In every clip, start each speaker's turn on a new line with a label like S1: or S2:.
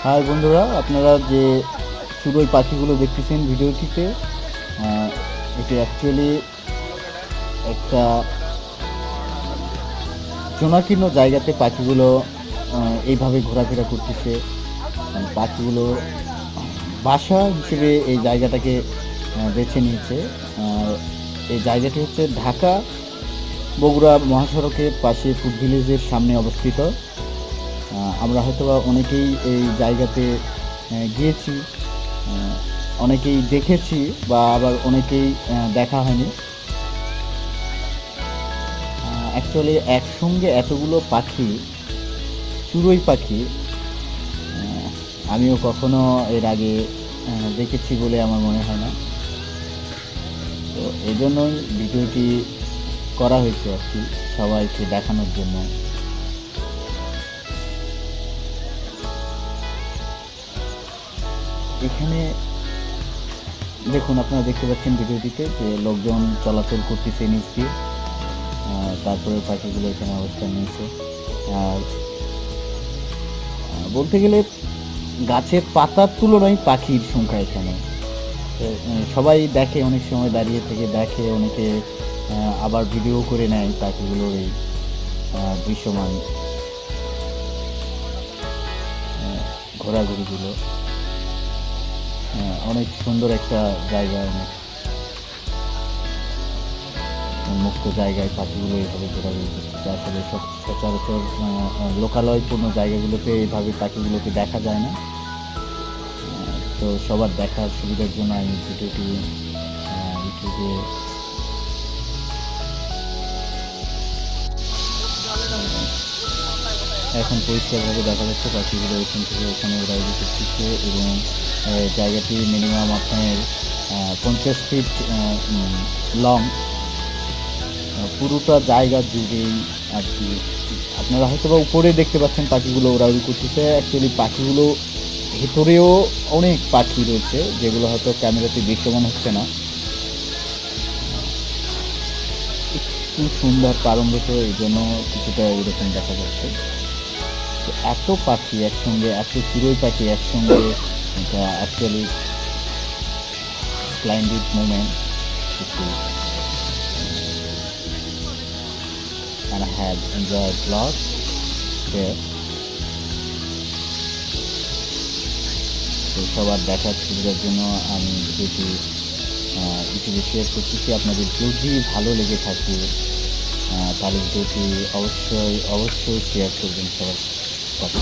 S1: High বন্ধুরা, আপনারা যে চড়ুই পাখিগুলো দেখতেছেন ভিডিওটিতে, এটি অ্যাকচুয়ালি একটা জনাকীর্ণ জায়গাতে পাখিগুলো এইভাবে ঘোরাফেরা করতেছে। পাখিগুলো বাসা হিসেবে এই জায়গাটাকে বেছে নিয়েছে। এই জায়গাটি হচ্ছে ঢাকা বগুড়া মহাসড়কের পাশে ফুড ভিলেজের সামনে অবস্থিত। আমরা হয়তোবা অনেকেই এই জায়গাতে গিয়েছি, অনেকেই দেখেছি বা আবার অনেকেই দেখা হয়নি। অ্যাকচুয়ালি একসঙ্গে এতগুলো পাখি, চড়ুই পাখি, আমিও কখনো এর আগে দেখেছি বলে আমার মনে হয় না। তো এই জন্যই ভিডিওটি করা হয়েছে আর কি, সবাইকে দেখানোর জন্য। এখানে দেখুন, আপনারা দেখতে পাচ্ছেন ভিডিওটিতে যে লোকজন চলাচল করতেছে নিচ দিয়ে, তারপরে পাখিগুলো এখানে অবস্থান নিয়েছে। আর বলতে গেলে গাছের পাতার তুলনায় পাখির সংখ্যা এখানে। সবাই দেখে, অনেক সময় দাঁড়িয়ে থেকে দেখে, অনেকে আবার ভিডিও করে নেয় পাখিগুলোর এই দৃশ্যমান ঘোরাঘুরিগুলো। অনেক সুন্দর একটা জায়গা, অনেক মুক্ত জায়গায় পাখিগুলো এইভাবে ঘোরাঘুরি করতেছে। আসলে সচরাচর লোকালয়পূর্ণ জায়গাগুলোতে এইভাবে পাখিগুলোকে দেখা যায় না। তো সবার দেখার সুবিধার জন্য আমি ভিডিওটি ইউটিউবে এখন পরিষ্কারভাবে দেখা যাচ্ছে পাখিগুলো এখান থেকে ওখানে ঘোরাঘুরি করতেছে। এবং জায়গাটি মিনিমাম আপনার 50 ফিট লং, পুরোটা জায়গা জুড়েই আর কি। আপনারা হয়তো বা উপরে দেখতে পাচ্ছেন পাখিগুলো ওড়াউড়ি করতেছে, অ্যাকচুয়ালি পাখিগুলো ভেতরেও অনেক পাখি রয়েছে যেগুলো হয়তো ক্যামেরাতে দৃশ্যমান হচ্ছে না। একটু সুন্দর প্রারম্ভিক, এই জন্য কিছুটা এরকম দেখা যাচ্ছে। তো এত পাখি একসঙ্গে, এত চড়ুই পাখি একসঙ্গে, এটা actually splendid moment. And I have enjoyed a lot there. তো সবার দেখার সুবিধার জন্য আমি ভিডিওটি ইউটিউবে শেয়ার করতেছি। আপনাদের যদি ভালো লেগে থাকে তাহলে ভিডিওটি অবশ্যই শেয়ার করবেন সবার কাছে।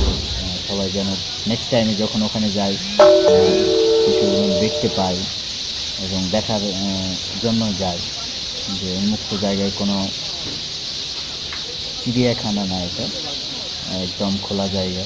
S1: সবাই যেন নেক্সট টাইমে যখন ওখানে যাই কিছু দেখতে পাই এবং দেখার জন্য যাই, যে উন্মুক্ত জায়গায় কোনো চিড়িয়াখানা না, এটা একদম খোলা জায়গা।